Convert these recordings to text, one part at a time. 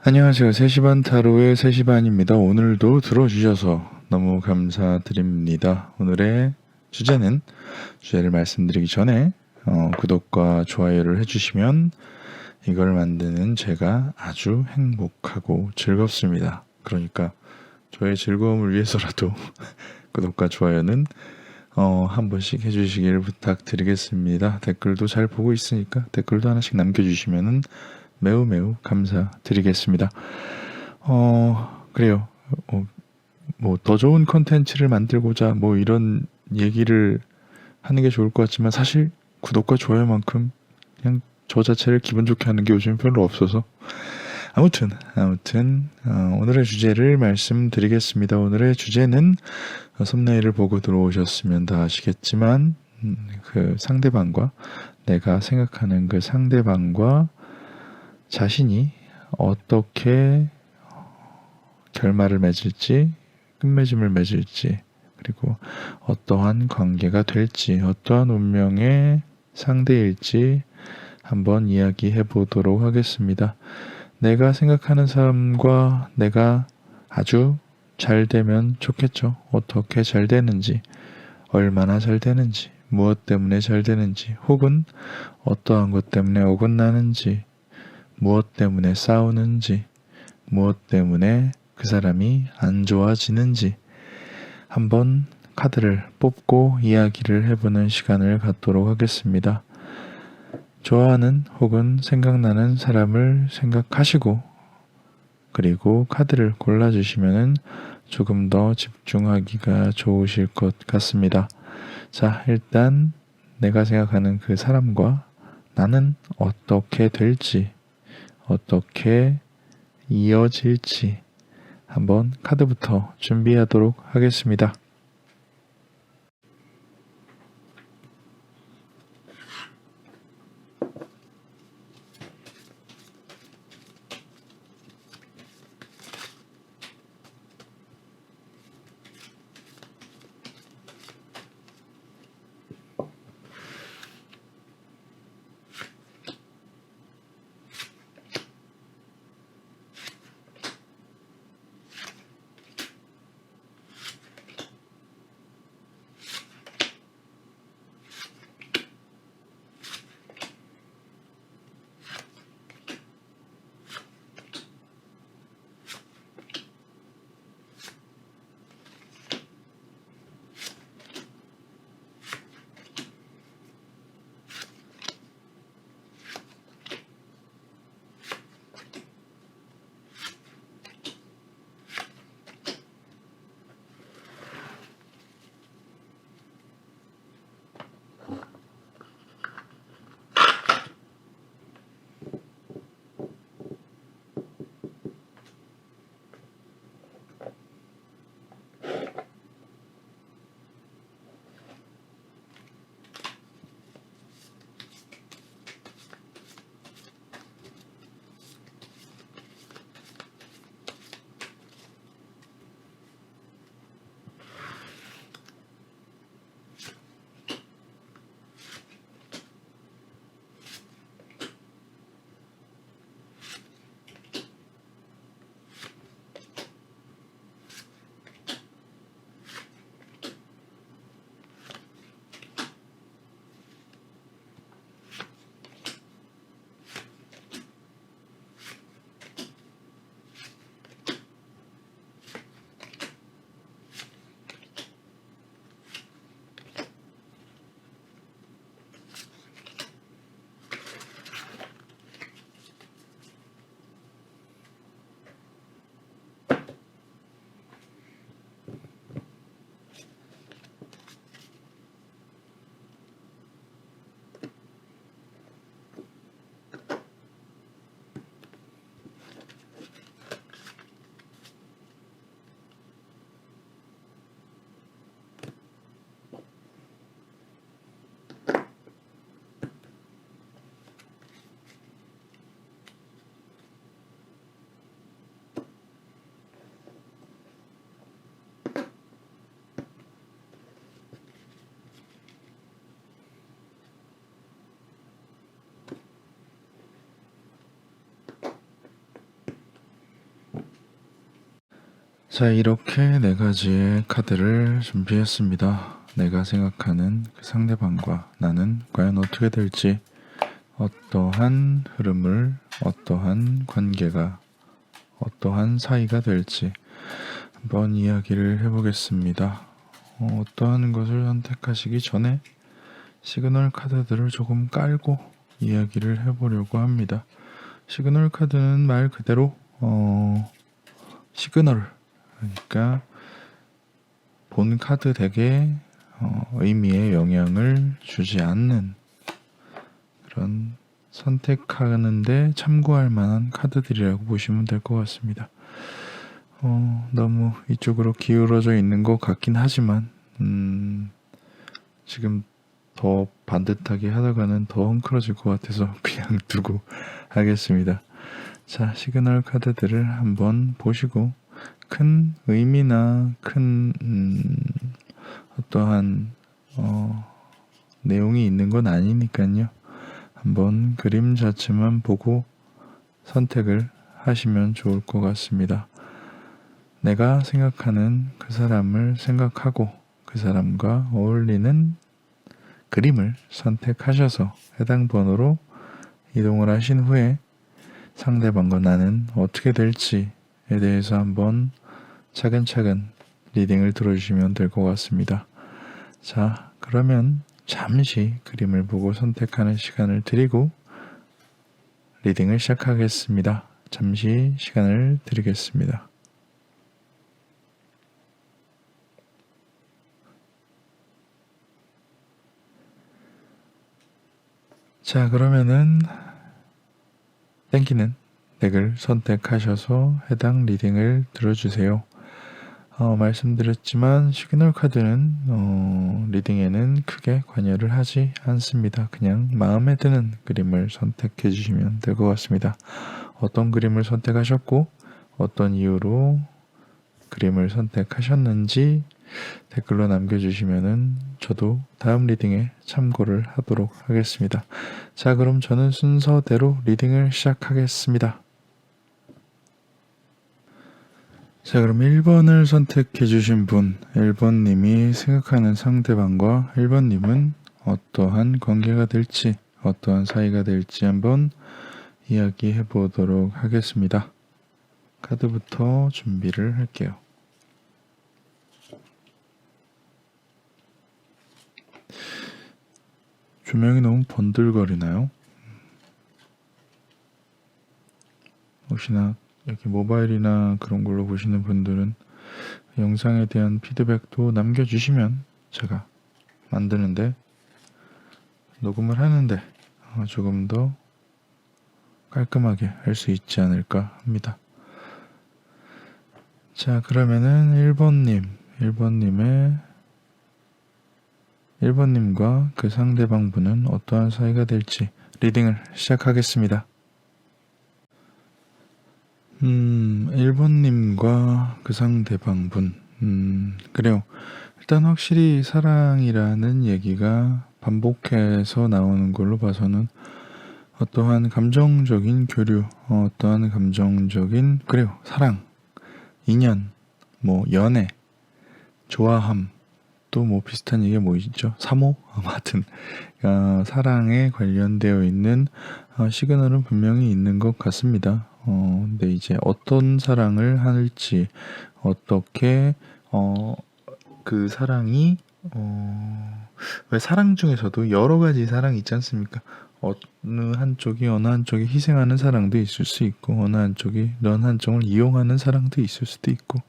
안녕하세요. 3시 반 타로의 3시 반입니다. 오늘도 들어주셔서 너무 감사드립니다. 오늘의 주제를 말씀드리기 전에 구독과 좋아요를 해주시면 이걸 만드는 제가 아주 행복하고 즐겁습니다. 그러니까 저의 즐거움을 위해서라도 구독과 좋아요는 한 번씩 해주시길 부탁드리겠습니다. 댓글도 잘 보고 있으니까 댓글도 하나씩 남겨주시면 매우 매우 감사드리겠습니다. 그래요. 뭐 더 좋은 컨텐츠를 만들고자 뭐 이런 얘기를 하는 게 좋을 것 같지만 사실 구독과 좋아요만큼 그냥 저 자체를 기분 좋게 하는 게 요즘 별로 없어서 아무튼 오늘의 주제를 말씀드리겠습니다. 오늘의 주제는 썸네일을 보고 들어오셨으면 다 아시겠지만 그 상대방과 내가 생각하는 그 상대방과 자신이 어떻게 결말을 맺을지, 끝맺음을 맺을지, 그리고 어떠한 관계가 될지, 어떠한 운명의 상대일지 한번 이야기해 보도록 하겠습니다. 내가 생각하는 사람과 내가 아주 잘 되면 좋겠죠. 어떻게 잘 되는지, 얼마나 잘 되는지, 무엇 때문에 잘 되는지, 혹은 어떠한 것 때문에 어긋나는지, 무엇 때문에 싸우는지, 무엇 때문에 그 사람이 안 좋아지는지 한번 카드를 뽑고 이야기를 해보는 시간을 갖도록 하겠습니다. 좋아하는 혹은 생각나는 사람을 생각하시고 그리고 카드를 골라주시면 조금 더 집중하기가 좋으실 것 같습니다. 자, 일단 내가 생각하는 그 사람과 나는 어떻게 될지, 어떻게 이어질지 한번 카드부터 준비하도록 하겠습니다. 자, 이렇게 네 가지의 카드를 준비했습니다. 내가 생각하는 그 상대방과 나는 과연 어떻게 될지, 어떠한 흐름을, 어떠한 관계가, 어떠한 사이가 될지 한번 이야기를 해보겠습니다. 어떠한 것을 선택하시기 전에 시그널 카드들을 조금 깔고 이야기를 해보려고 합니다. 시그널 카드는 말 그대로 시그널, 그러니까 본 카드 덱에 의미에 영향을 주지 않는 그런 선택하는데 참고할 만한 카드들이라고 보시면 될 것 같습니다. 너무 이쪽으로 기울어져 있는 것 같긴 하지만 지금 더 반듯하게 하다가는 더 헝클어질 것 같아서 그냥 두고 하겠습니다. 자, 시그널 카드들을 한번 보시고 큰 의미나 큰 어떠한 내용이 있는 건 아니니까요. 한번 그림 자체만 보고 선택을 하시면 좋을 것 같습니다. 내가 생각하는 그 사람을 생각하고 그 사람과 어울리는 그림을 선택하셔서 해당 번호로 이동을 하신 후에 상대방과 나는 어떻게 될지에 대해서 한번 차근차근 리딩을 들어주시면 될 것 같습니다. 자, 그러면 잠시 그림을 보고 선택하는 시간을 드리고 리딩을 시작하겠습니다. 잠시 시간을 드리겠습니다. 자, 그러면은 땡기는 덱을 선택하셔서 해당 리딩을 들어주세요. 말씀드렸지만 시그널 카드는 리딩에는 크게 관여를 하지 않습니다. 그냥 마음에 드는 그림을 선택해 주시면 될 것 같습니다. 어떤 그림을 선택하셨고 어떤 이유로 그림을 선택하셨는지 댓글로 남겨주시면은 저도 다음 리딩에 참고를 하도록 하겠습니다. 자, 그럼 저는 순서대로 리딩을 시작하겠습니다. 자, 그럼 1번을 선택해 주신 분, 1번님이 생각하는 상대방과 1번님은 어떠한 관계가 될지, 어떠한 사이가 될지 한번 이야기해 보도록 하겠습니다. 카드부터 준비를 할게요. 조명이 너무 번들거리나요? 혹시나 이렇게 모바일이나 그런 걸로 보시는 분들은 영상에 대한 피드백도 남겨주시면 제가 만드는데 녹음을 하는데 조금 더 깔끔하게 할 수 있지 않을까 합니다. 자, 그러면은 1번님과 그 상대방 분은 어떠한 사이가 될지 리딩을 시작하겠습니다. 1번님과 그 상대방 분. 그래요. 일단 확실히 사랑이라는 얘기가 반복해서 나오는 걸로 봐서는 어떠한 감정적인 교류, 어떠한 감정적인, 그래요. 사랑, 인연, 연애, 좋아함, 또 비슷한 얘기가 뭐 있죠? 사모? 아무튼 사랑에 관련되어 있는 시그널은 분명히 있는 것 같습니다. 근데 이제 어떤 사랑을 할지, 어떻게 그 사랑이 왜 사랑 중에서도 여러 가지 사랑이 있지 않습니까? 어느 한쪽이 희생하는 사랑도 있을 수 있고, 어느 한쪽이 넌 한쪽을 이용하는 사랑도 있을 수도 있고,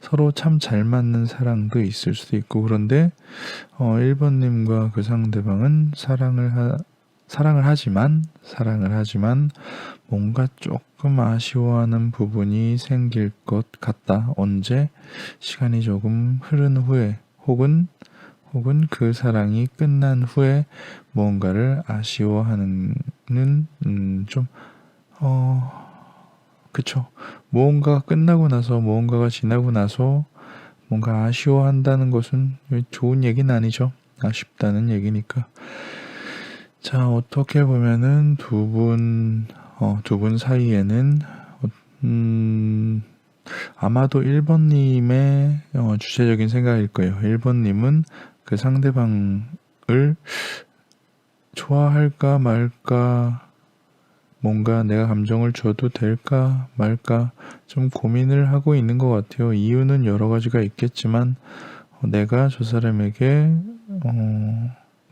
서로 참 잘 맞는 사랑도 있을 수도 있고. 그런데 1번님과 그 상대방은 사랑을 하지만 뭔가 조금 아쉬워하는 부분이 생길 것 같다. 언제? 시간이 조금 흐른 후에, 혹은 그 사랑이 끝난 후에 뭔가를 아쉬워하는 그쵸. 무언가가 끝나고 나서, 무언가가 지나고 나서 뭔가 아쉬워한다는 것은 좋은 얘기는 아니죠. 아쉽다는 얘기니까. 자, 어떻게 보면은 두 분 사이에는 아마도 1번님의 주체적인 생각일 거예요. 1번님은 그 상대방을 좋아할까 말까, 뭔가 내가 감정을 줘도 될까 말까 좀 고민을 하고 있는 것 같아요. 이유는 여러 가지가 있겠지만 내가 저 사람에게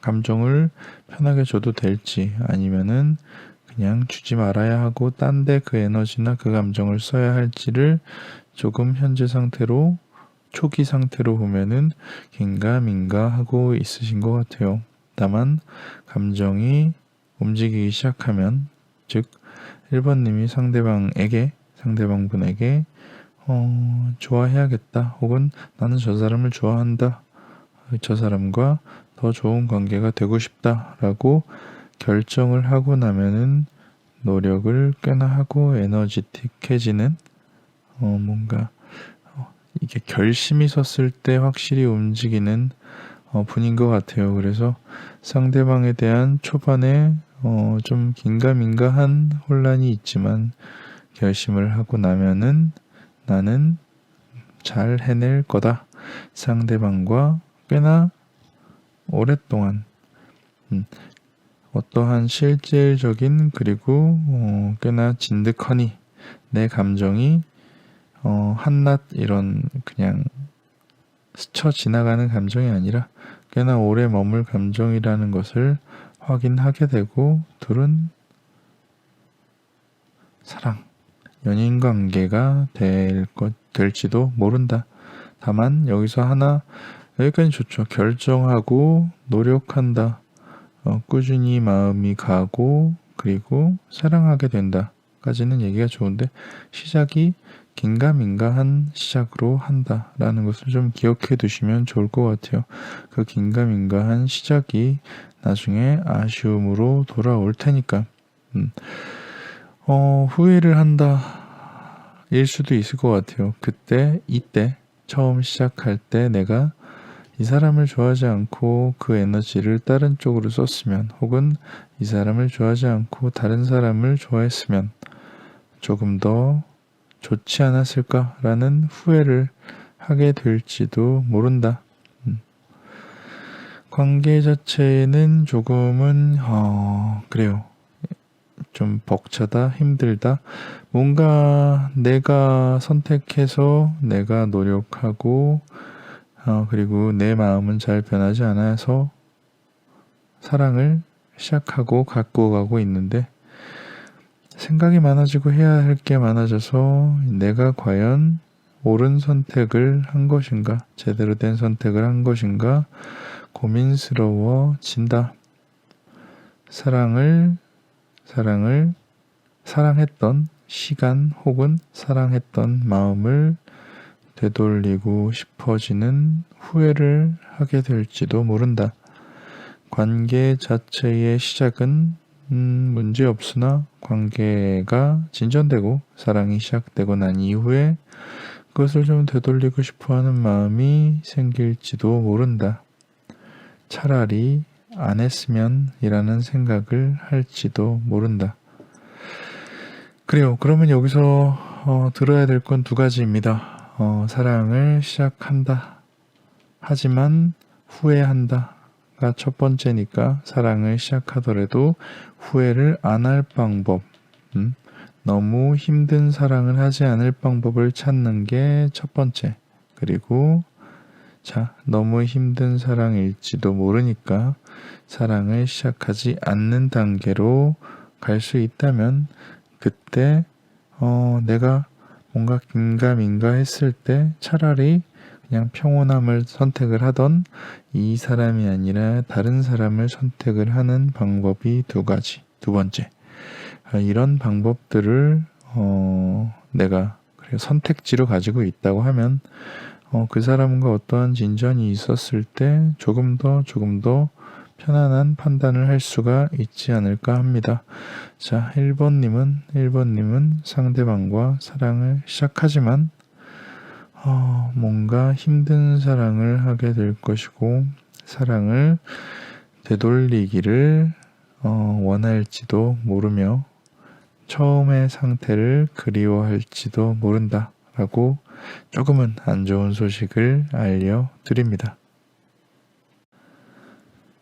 감정을 편하게 줘도 될지, 아니면은 그냥 주지 말아야 하고 딴 데 그 에너지나 그 감정을 써야 할지를 조금 현재 상태로, 초기 상태로 보면은 긴가민가 하고 있으신 것 같아요. 다만 감정이 움직이기 시작하면, 즉 1번님이 상대방분에게 좋아해야겠다, 혹은 나는 저 사람을 좋아한다, 저 사람과 더 좋은 관계가 되고 싶다 라고 결정을 하고 나면은 노력을 꽤나 하고 에너지틱해지는, 뭔가 이게 결심이 섰을 때 확실히 움직이는 분인 것 같아요. 그래서 상대방에 대한 초반에 좀 긴가민가한 혼란이 있지만, 결심을 하고 나면은 나는 잘 해낼 거다, 상대방과 꽤나 오랫동안 어떠한 실질적인, 그리고 꽤나 진득하니 내 감정이 한낱 이런 그냥 스쳐 지나가는 감정이 아니라 꽤나 오래 머물 감정이라는 것을 확인하게 되고, 둘은 사랑, 연인 관계가 될지도 모른다. 다만 여기서 하나, 여기까지 좋죠. 결정하고 노력한다, 꾸준히 마음이 가고 그리고 사랑하게 된다 까지는 얘기가 좋은데, 시작이 긴가민가한 시작으로 한다 라는 것을 좀 기억해 두시면 좋을 것 같아요. 그 긴가민가한 시작이 나중에 아쉬움으로 돌아올 테니까 후회를 한다 일 수도 있을 것 같아요. 이때 처음 시작할 때 내가 이 사람을 좋아하지 않고 그 에너지를 다른 쪽으로 썼으면, 혹은 이 사람을 좋아하지 않고 다른 사람을 좋아했으면 조금 더 좋지 않았을까라는 후회를 하게 될지도 모른다. 관계 자체는 조금은 그래요. 좀 벅차다, 힘들다. 뭔가 내가 선택해서 내가 노력하고 그리고 내 마음은 잘 변하지 않아서 사랑을 시작하고 갖고 가고 있는데, 생각이 많아지고 해야 할 게 많아져서 내가 과연 옳은 선택을 한 것인가, 제대로 된 선택을 한 것인가 고민스러워진다. 사랑했던 시간 혹은 사랑했던 마음을 되돌리고 싶어지는 후회를 하게 될지도 모른다. 관계 자체의 시작은 문제없으나 관계가 진전되고 사랑이 시작되고 난 이후에 그것을 좀 되돌리고 싶어하는 마음이 생길지도 모른다. 차라리 안 했으면 이라는 생각을 할지도 모른다. 그래요. 그러면 여기서 들어야 될 건 두 가지입니다. 사랑을 시작한다, 하지만 후회한다가 첫 번째니까, 사랑을 시작하더라도 후회를 안 할 방법, 너무 힘든 사랑을 하지 않을 방법을 찾는 게 첫 번째. 그리고 너무 힘든 사랑일지도 모르니까 사랑을 시작하지 않는 단계로 갈 수 있다면, 그때 내가 뭔가 긴가민가 했을 때 차라리 그냥 평온함을 선택을 하던, 이 사람이 아니라 다른 사람을 선택을 하는 방법이 두 번째. 이런 방법들을 내가 선택지로 가지고 있다고 하면 그 사람과 어떠한 진전이 있었을 때 조금 더 편안한 판단을 할 수가 있지 않을까 합니다. 1번님은 상대방과 사랑을 시작하지만 뭔가 힘든 사랑을 하게 될 것이고, 사랑을 되돌리기를 원할지도 모르며 처음의 상태를 그리워할지도 모른다 라고 조금은 안 좋은 소식을 알려드립니다.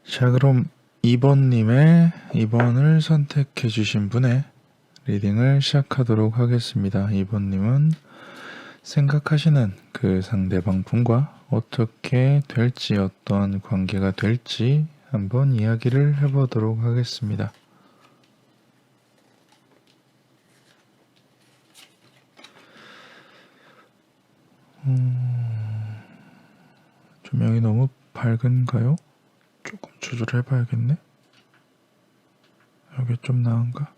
자, 그럼 2번을 선택해 주신 분의 리딩을 시작하도록 하겠습니다. 2번님은 생각하시는 그 상대방 분과 어떻게 될지, 어떠한 관계가 될지 한번 이야기를 해보도록 하겠습니다. 조명이 너무 밝은가요? 조금 조절을 해봐야겠네. 여기 좀 나은가?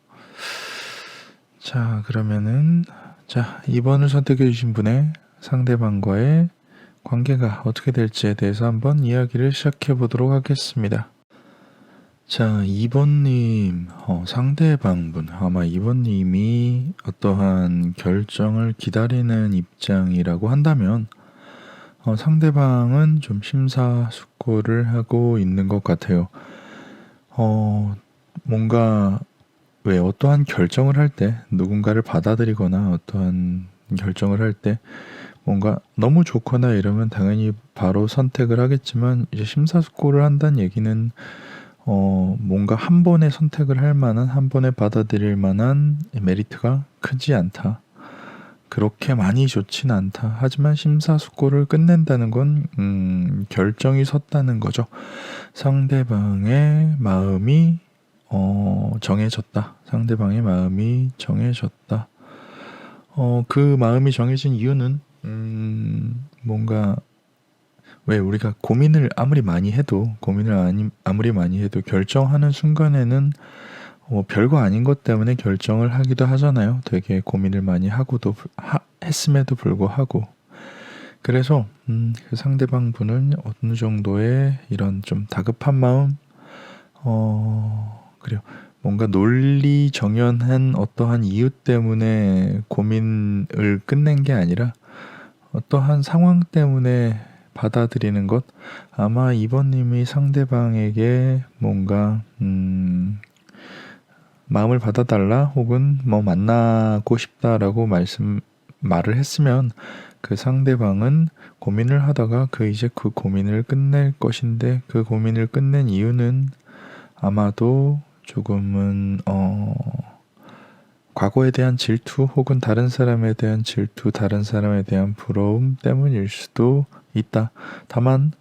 자, 그러면은 2번을 선택해 주신 분의 상대방과의 관계가 어떻게 될지에 대해서 한번 이야기를 시작해 보도록 하겠습니다. 자, 2번님, 상대방분, 아마 2번님이 어떠한 결정을 기다리는 입장이라고 한다면 상대방은 좀 심사숙고를 하고 있는 것 같아요. 뭔가 왜 어떠한 결정을 할 때, 누군가를 받아들이거나 어떠한 결정을 할 때 뭔가 너무 좋거나 이러면 당연히 바로 선택을 하겠지만, 이제 심사숙고를 한다는 얘기는 뭔가 한 번에 선택을 할 만한, 한 번에 받아들일 만한 메리트가 크지 않다. 그렇게 많이 좋진 않다. 하지만 심사숙고를 끝낸다는 건 결정이 섰다는 거죠. 상대방의 마음이 정해졌다. 상대방의 마음이 정해졌다. 그 마음이 정해진 이유는 뭔가 왜 우리가 고민을 아무리 많이 해도 결정하는 순간에는 별거 아닌 것 때문에 결정을 하기도 하잖아요. 되게 고민을 많이 하고도 했음에도 불구하고. 그래서 그 상대방 분은 어느 정도의 이런 좀 다급한 마음, 그래요. 뭔가 논리정연한 어떠한 이유 때문에 고민을 끝낸 게 아니라 어떠한 상황 때문에 받아들이는 것. 아마 2번님이 상대방에게 뭔가 마음을 받아달라 혹은 만나고 싶다라고 말을 했으면 그 상대방은 고민을 하다가 이제 그 고민을 끝낼 것인데, 그 고민을 끝낸 이유는 아마도 조금은 과거에 대한 질투 혹은 다른 사람에 대한 질투, 다른 사람에 대한 부러움 때문일 수도 있다. 다만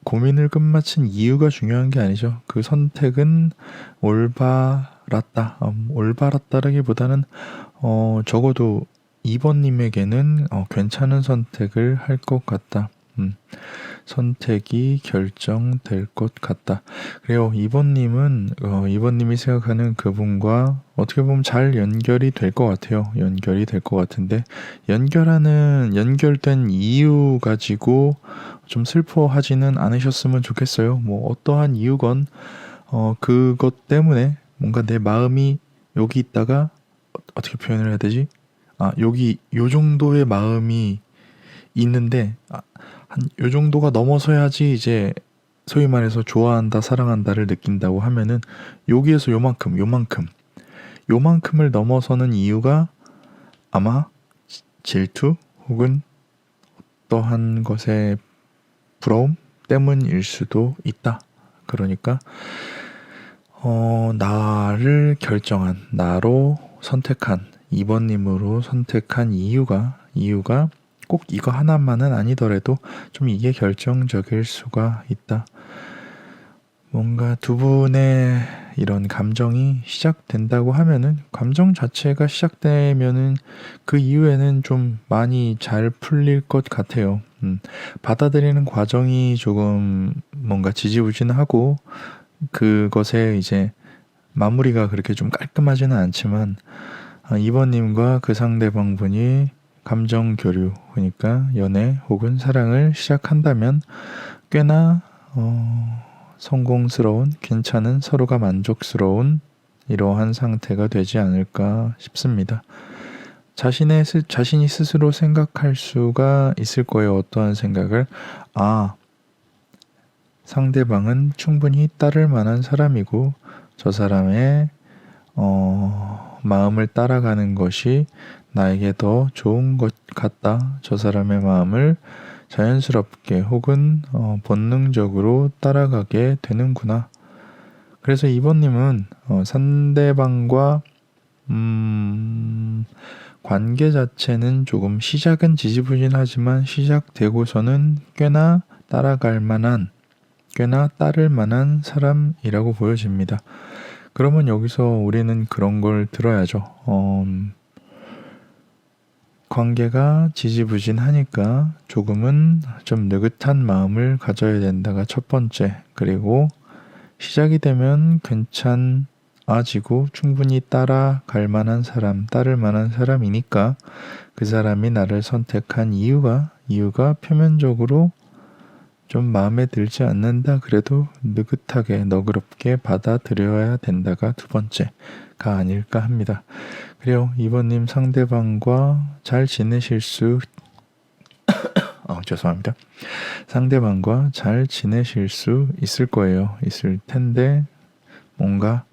고민을 끝마친 이유가 중요한 게 아니죠. 그 선택은 올바랐다. 올바랐다라기보다는 적어도 2번님에게는 괜찮은 선택을 할 것 같다. 선택이 결정될 것 같다. 그래요. 2번님이 생각하는 그분과 어떻게 보면 잘 연결이 될 것 같아요. 연결이 될 것 같은데, 연결된 이유 가지고 좀 슬퍼하지는 않으셨으면 좋겠어요. 어떠한 이유건 그것 때문에 뭔가 내 마음이 여기 있다가 어떻게 표현을 해야 되지? 여기 요 정도의 마음이 있는데 한 요 정도가 넘어서야지 이제 소위 말해서 좋아한다, 사랑한다를 느낀다고 하면은 여기에서 요만큼을 넘어서는 이유가 아마 질투 혹은 어떠한 것의 부러움 때문일 수도 있다. 그러니까 나를 결정한, 나로 선택한, 2번님으로 선택한 이유가 꼭 이거 하나만은 아니더라도 좀 이게 결정적일 수가 있다. 뭔가 두 분의 이런 감정이 시작된다고 하면은, 감정 자체가 시작되면은 그 이후에는 좀 많이 잘 풀릴 것 같아요. 받아들이는 과정이 조금 뭔가 지지부진하고 그것에 이제 마무리가 그렇게 좀 깔끔하지는 않지만, 2번님과 그 상대방 분이 감정 교류, 그러니까 연애 혹은 사랑을 시작한다면 꽤나 성공스러운, 괜찮은, 서로가 만족스러운 이러한 상태가 되지 않을까 싶습니다. 자신이 스스로 생각할 수가 있을 거예요. 어떠한 생각을? 상대방은 충분히 따를 만한 사람이고, 저 사람의 마음을 따라가는 것이 나에게 더 좋은 것 같다. 저 사람의 마음을 자연스럽게 혹은 본능적으로 따라가게 되는구나. 그래서 2번님은 상대방과 관계 자체는 조금 시작은 지지부진하지만 시작되고서는 꽤나 따라갈 만한, 꽤나 따를 만한 사람이라고 보여집니다. 그러면 여기서 우리는 그런 걸 들어야죠. 관계가 지지부진하니까 조금은 좀 느긋한 마음을 가져야 된다가 첫 번째. 그리고 시작이 되면 괜찮아지고 충분히 따라갈 만한 사람, 따를 만한 사람이니까 그 사람이 나를 선택한 이유가 표면적으로 좀 마음에 들지 않는다. 그래도 느긋하게 너그럽게 받아들여야 된다가 두 번째가 아닐까 합니다. 그래요. 2번님 상대방과 잘 지내실 수 죄송합니다. 상대방과 잘 지내실 수 있을 거예요. 있을 텐데 뭔가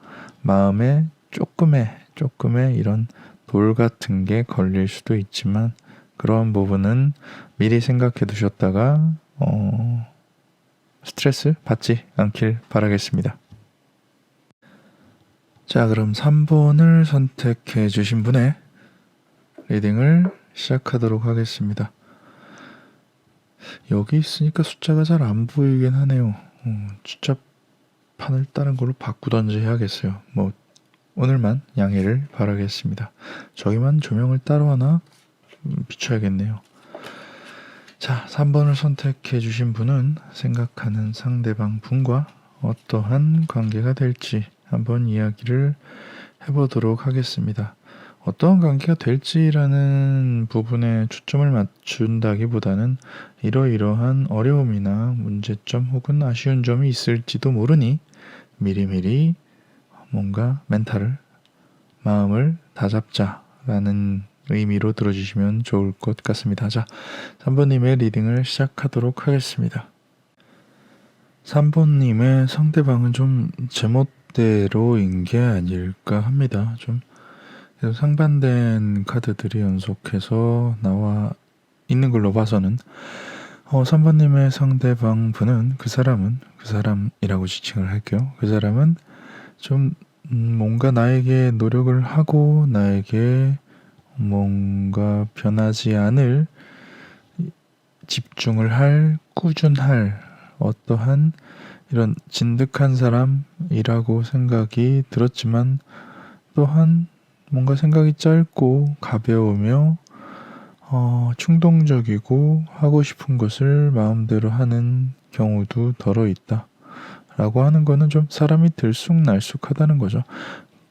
마음에 조금의 이런 돌 같은 게 걸릴 수도 있지만 그러한 부분은 미리 생각해 두셨다가 스트레스 받지 않길 바라겠습니다. 자, 그럼 3번을 선택해 주신 분의 리딩을 시작하도록 하겠습니다. 여기 있으니까 숫자가 잘 안 보이긴 하네요. 숫자판을 다른 걸로 바꾸던지 해야겠어요. 오늘만 양해를 바라겠습니다. 저기만 조명을 따로 하나 비춰야겠네요. 자, 3번을 선택해 주신 분은 생각하는 상대방 분과 어떠한 관계가 될지 한번 이야기를 해보도록 하겠습니다. 어떠한 관계가 될지라는 부분에 초점을 맞춘다기보다는 이러이러한 어려움이나 문제점 혹은 아쉬운 점이 있을지도 모르니 미리미리 뭔가 마음을 다잡자라는 의미로 들어주시면 좋을 것 같습니다. 자, 3번님의 리딩을 시작하도록 하겠습니다. 3번님의 상대방은 좀 제멋대로인 게 아닐까 합니다. 좀 상반된 카드들이 연속해서 나와 있는 걸로 봐서는 3번님의 상대방 분은 그 사람이라고 지칭을 할게요. 그 사람은 좀 뭔가 나에게 노력을 하고 나에게 뭔가 변하지 않을 집중을 할, 꾸준할 어떠한 이런 진득한 사람이라고 생각이 들었지만 또한 뭔가 생각이 짧고 가벼우며 충동적이고 하고 싶은 것을 마음대로 하는 경우도 덜어 있다. 라고 하는 거는 좀 사람이 들쑥날쑥하다는 거죠.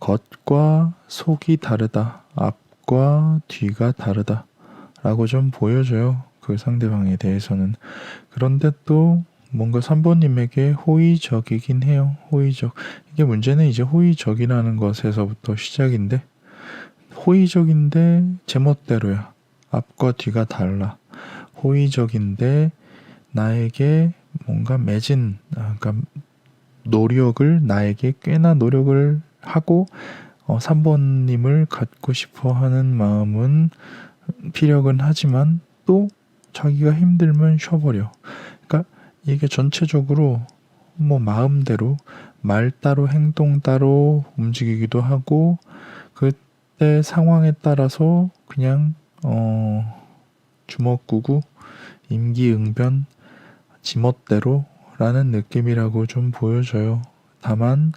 겉과 속이 다르다. 앞과 뒤가 다르다. 라고 좀 보여줘요. 그 상대방에 대해서는. 그런데 또 뭔가 3번님에게 호의적이긴 해요. 호의적. 이게 문제는 이제 호의적이라는 것에서부터 시작인데 호의적인데 제멋대로야. 앞과 뒤가 달라. 호의적인데 나에게 뭔가 그러니까 나에게 꽤나 노력을 하고 3번님을 갖고 싶어 하는 마음은 피력은 하지만 또 자기가 힘들면 쉬어버려. 그러니까 이게 전체적으로 마음대로 말 따로 행동 따로 움직이기도 하고 그때 상황에 따라서 그냥 주먹구구 임기응변 지멋대로 라는 느낌이라고 좀 보여져요. 다만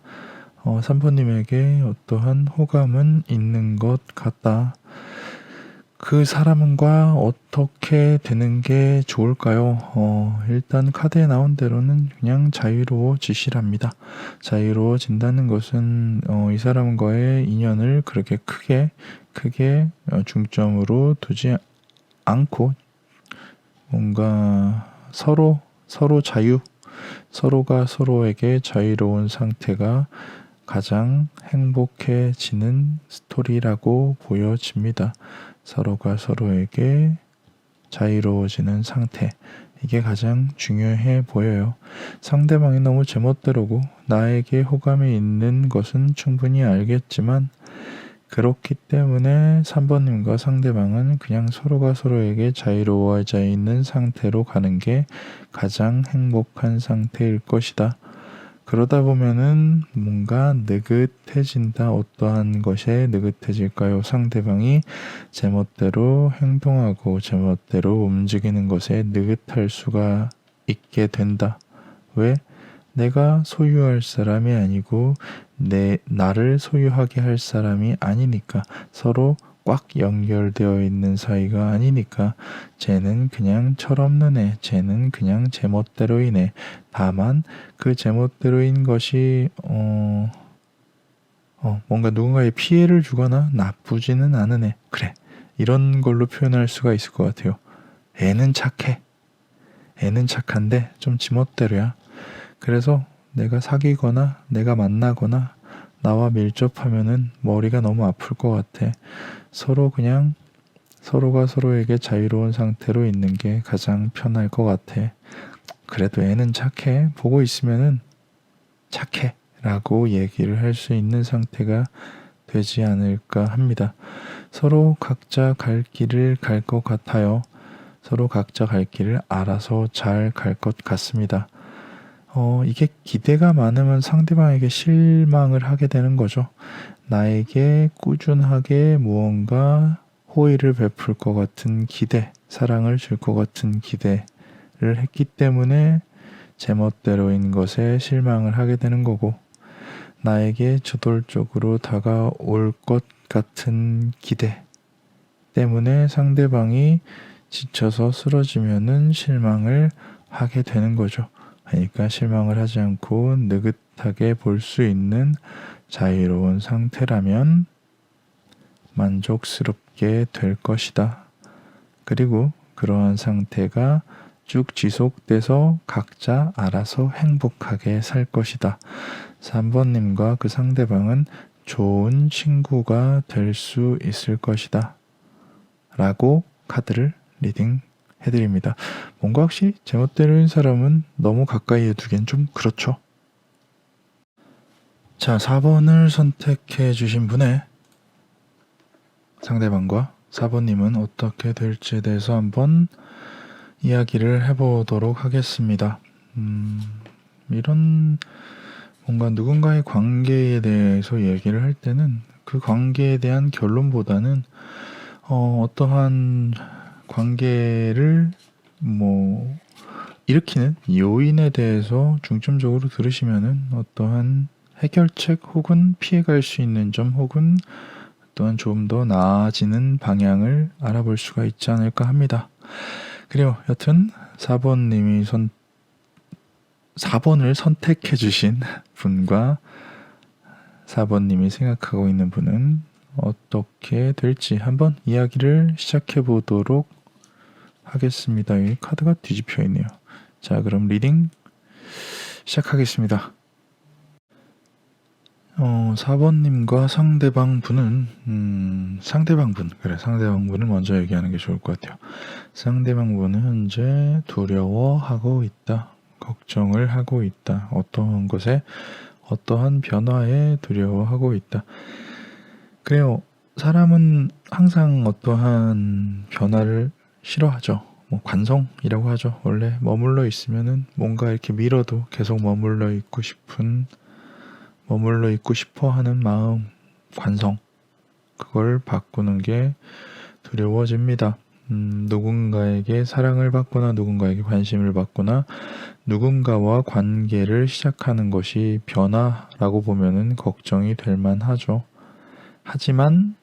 3번님에게 어떠한 호감은 있는 것 같다. 그 사람과 어떻게 되는 게 좋을까요? 일단 카드에 나온 대로는 그냥 자유로워지시랍니다. 자유로워진다는 것은 이 사람과의 인연을 그렇게 크게 중점으로 두지 않고 뭔가 서로 서로가 서로에게 자유로운 상태가 가장 행복해지는 스토리라고 보여집니다. 서로가 서로에게 자유로워지는 상태, 이게 가장 중요해 보여요. 상대방이 너무 제멋대로고 나에게 호감이 있는 것은 충분히 알겠지만 그렇기 때문에 3번님과 상대방은 그냥 서로가 서로에게 자유로워져 있는 상태로 가는 게 가장 행복한 상태일 것이다. 그러다 보면은 뭔가 느긋해진다. 어떠한 것에 느긋해질까요? 상대방이 제멋대로 행동하고 제멋대로 움직이는 것에 느긋할 수가 있게 된다. 왜? 내가 소유할 사람이 아니고 나를 소유하게 할 사람이 아니니까, 서로 꽉 연결되어 있는 사이가 아니니까, 쟤는 그냥 철없는 애, 쟤는 그냥 제멋대로인 애. 다만 그 제멋대로인 것이 뭔가 누군가에 피해를 주거나 나쁘지는 않은 애. 그래, 이런 걸로 표현할 수가 있을 것 같아요. 애는 착해. 애는 착한데 좀 지멋대로야. 그래서 내가 사귀거나 내가 만나거나 나와 밀접하면은 머리가 너무 아플 것 같아. 서로 그냥 서로가 서로에게 자유로운 상태로 있는 게 가장 편할 것 같아. 그래도 애는 착해. 보고 있으면은 착해 라고 얘기를 할 수 있는 상태가 되지 않을까 합니다. 서로 각자 갈 길을 갈 것 같아요. 서로 각자 갈 길을 알아서 잘 갈 것 같습니다. 이게 기대가 많으면 상대방에게 실망을 하게 되는 거죠. 나에게 꾸준하게 무언가 호의를 베풀 것 같은 기대, 사랑을 줄 것 같은 기대를 했기 때문에 제멋대로인 것에 실망을 하게 되는 거고, 나에게 저돌적으로 다가올 것 같은 기대 때문에 상대방이 지쳐서 쓰러지면은 실망을 하게 되는 거죠. 그러니까 실망을 하지 않고 느긋하게 볼 수 있는 자유로운 상태라면 만족스럽게 될 것이다. 그리고 그러한 상태가 쭉 지속돼서 각자 알아서 행복하게 살 것이다. 3번님과 그 상대방은 좋은 친구가 될 수 있을 것이다. 라고 카드를 리딩 해드립니다. 뭔가 확실히 제멋대로인 사람은 너무 가까이에 두기엔 좀 그렇죠. 자, 4번을 선택해 주신 분의 상대방과 4번님은 어떻게 될지에 대해서 한번 이야기를 해보도록 하겠습니다. 이런 뭔가 누군가의 관계에 대해서 얘기를 할 때는 그 관계에 대한 결론보다는 어떠한 관계를 일으키는 요인에 대해서 중점적으로 들으시면은 어떠한 해결책 혹은 피해갈 수 있는 점 혹은 또한 좀 더 나아지는 방향을 알아볼 수가 있지 않을까 합니다. 그래요. 여튼 4번을 선택해 주신 분과 4번님이 생각하고 있는 분은 어떻게 될지 한번 이야기를 시작해 보도록 하겠습니다. 이 카드가 뒤집혀 있네요. 자, 그럼 리딩 시작하겠습니다. 4번님과 상대방 분은 상대방 분을 먼저 얘기하는 게 좋을 것 같아요. 상대방 분은 현재 두려워하고 있다. 걱정을 하고 있다. 어떠한 것에, 어떠한 변화에 두려워하고 있다. 그래요. 사람은 항상 어떠한 변화를 싫어하죠. 관성이라고 하죠. 원래 머물러 있으면은 뭔가 이렇게 밀어도 계속 머물러 있고 싶어 하는 마음, 관성. 그걸 바꾸는 게 두려워집니다. 누군가에게 사랑을 받거나 누군가에게 관심을 받거나 누군가와 관계를 시작하는 것이 변화라고 보면은 걱정이 될 만하죠. 하지만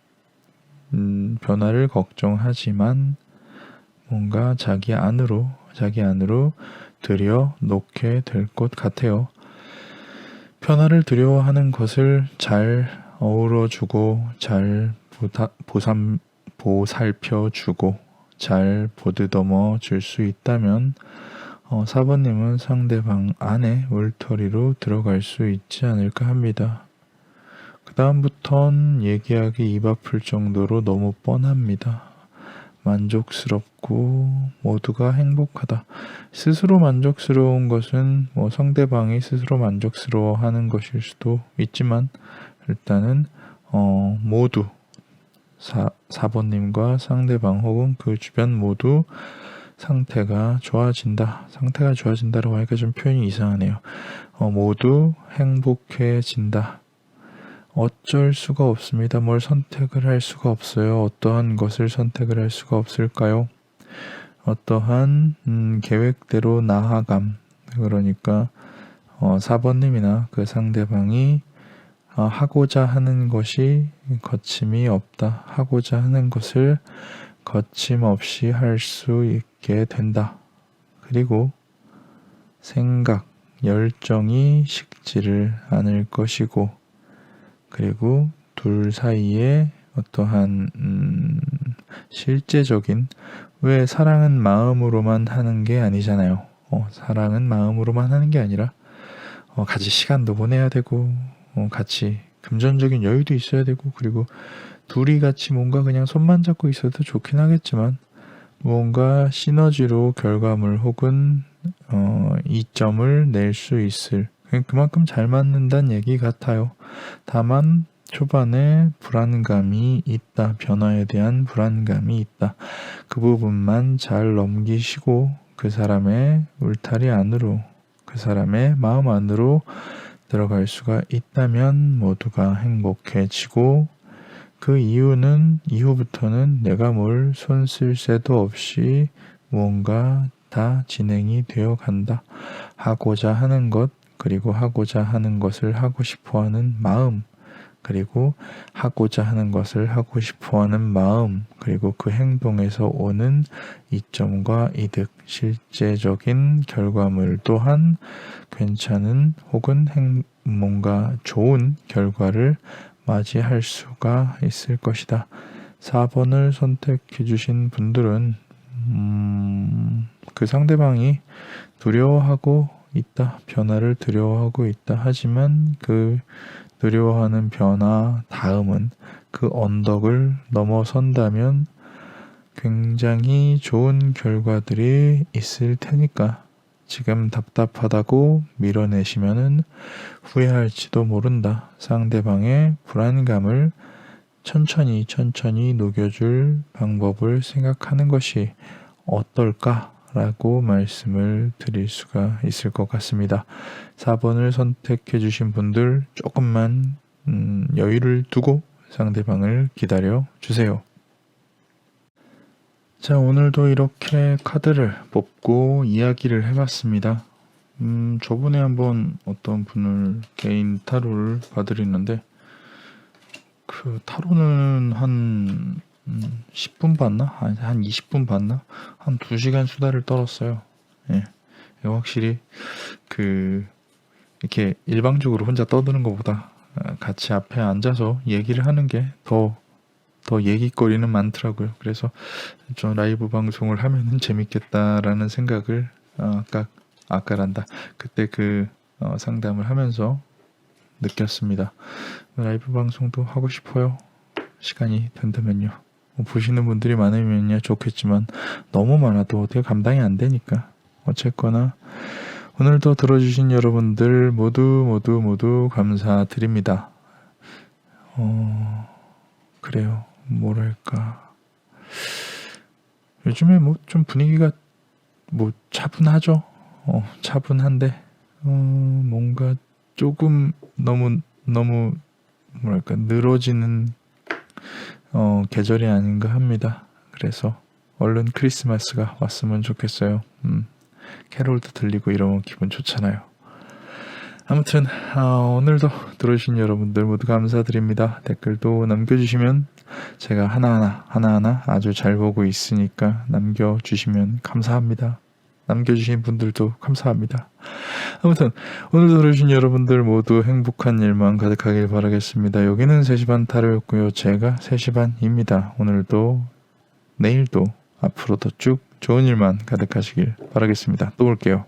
변화를 걱정하지만 뭔가 자기 안으로 들여놓게 될 것 같아요. 변화를 두려워하는 것을 잘 어우러주고 잘 보살펴주고 잘 보듬어 줄 수 있다면 4번님은 상대방 안에 울터리로 들어갈 수 있지 않을까 합니다. 그 다음부턴 얘기하기 입 아플 정도로 너무 뻔합니다. 만족스럽고 모두가 행복하다. 스스로 만족스러운 것은 상대방이 스스로 만족스러워하는 것일 수도 있지만 일단은 모두 4번님과 상대방 혹은 그 주변 모두 상태가 좋아진다. 상태가 좋아진다라고 하니까 좀 표현이 이상하네요. 모두 행복해진다. 어쩔 수가 없습니다. 뭘 선택을 할 수가 없어요. 어떠한 것을 선택을 할 수가 없을까요? 어떠한 계획대로 나아감. 그러니까 4번님이나 그 상대방이 하고자 하는 것이 거침이 없다. 하고자 하는 것을 거침없이 할 수 있게 된다. 그리고 생각, 열정이 식지를 않을 것이고, 그리고 둘 사이에 어떠한 실제적인, 왜 사랑은 마음으로만 하는 게 아니잖아요. 사랑은 마음으로만 하는 게 아니라 같이 시간도 보내야 되고, 같이 금전적인 여유도 있어야 되고, 그리고 둘이 같이 뭔가 그냥 손만 잡고 있어도 좋긴 하겠지만, 뭔가 시너지로 결과물 혹은 이점을 낼 수 있을, 그만큼 잘 맞는다는 얘기 같아요. 다만 초반에 불안감이 있다. 변화에 대한 불안감이 있다. 그 부분만 잘 넘기시고 그 사람의 울타리 안으로, 그 사람의 마음 안으로 들어갈 수가 있다면 모두가 행복해지고, 그 이후부터는 내가 뭘 손 쓸 새도 없이 무언가 다 진행이 되어 간다. 하고자 하는 것, 그리고 하고자 하는 것을 하고 싶어 하는 마음, 그리고 하고자 하는 것을 하고 싶어 하는 마음, 그리고 그 행동에서 오는 이점과 이득, 실제적인 결과물 또한 괜찮은 혹은 뭔가 좋은 결과를 맞이할 수가 있을 것이다. 4번을 선택해 주신 분들은 그 상대방이 두려워하고 있다. 변화를 두려워하고 있다. 하지만 그 두려워하는 변화 다음은 그 언덕을 넘어선다면 굉장히 좋은 결과들이 있을 테니까 지금 답답하다고 밀어내시면은 후회할지도 모른다. 상대방의 불안감을 천천히 녹여줄 방법을 생각하는 것이 어떨까라고 말씀을 드릴 수가 있을 것 같습니다. 4번을 선택해 주신 분들 조금만 여유를 두고 상대방을 기다려 주세요. 자, 오늘도 이렇게 카드를 뽑고 이야기를 해봤습니다. 저번에 한번 어떤 분을 개인 타로를 봐드렸는데, 그 타로는 한 10분 봤나? 한 20분 봤나? 한 2시간 수다를 떨었어요. 예. 확실히 이렇게 일방적으로 혼자 떠드는 것보다 같이 앞에 앉아서 얘기를 하는 게 더 얘기거리는 많더라고요. 그래서 좀 라이브 방송을 하면은 재밌겠다라는 생각을 아까란다. 그때 상담을 하면서 느꼈습니다. 라이브 방송도 하고 싶어요. 시간이 된다면요. 보시는 분들이 많으면요 좋겠지만 너무 많아도 어떻게 감당이 안 되니까. 어쨌거나 오늘도 들어주신 여러분들 모두 감사드립니다. 그래요. 뭐랄까. 요즘에 좀 분위기가 차분하죠. 차분한데 뭔가 조금 너무 뭐랄까 늘어지는 계절이 아닌가 합니다. 그래서 얼른 크리스마스가 왔으면 좋겠어요. 캐롤도 들리고 이러면 기분 좋잖아요. 아무튼 오늘도 들어주신 여러분들 모두 감사드립니다. 댓글도 남겨주시면 제가 하나하나 아주 잘 보고 있으니까 남겨주시면 감사합니다. 남겨주신 분들도 감사합니다. 아무튼 오늘도 들어주신 여러분들 모두 행복한 일만 가득하길 바라겠습니다. 여기는 3시 반 타로였고요. 제가 3시 반입니다. 오늘도 내일도 앞으로도 쭉 좋은 일만 가득하시길 바라겠습니다. 또 올게요.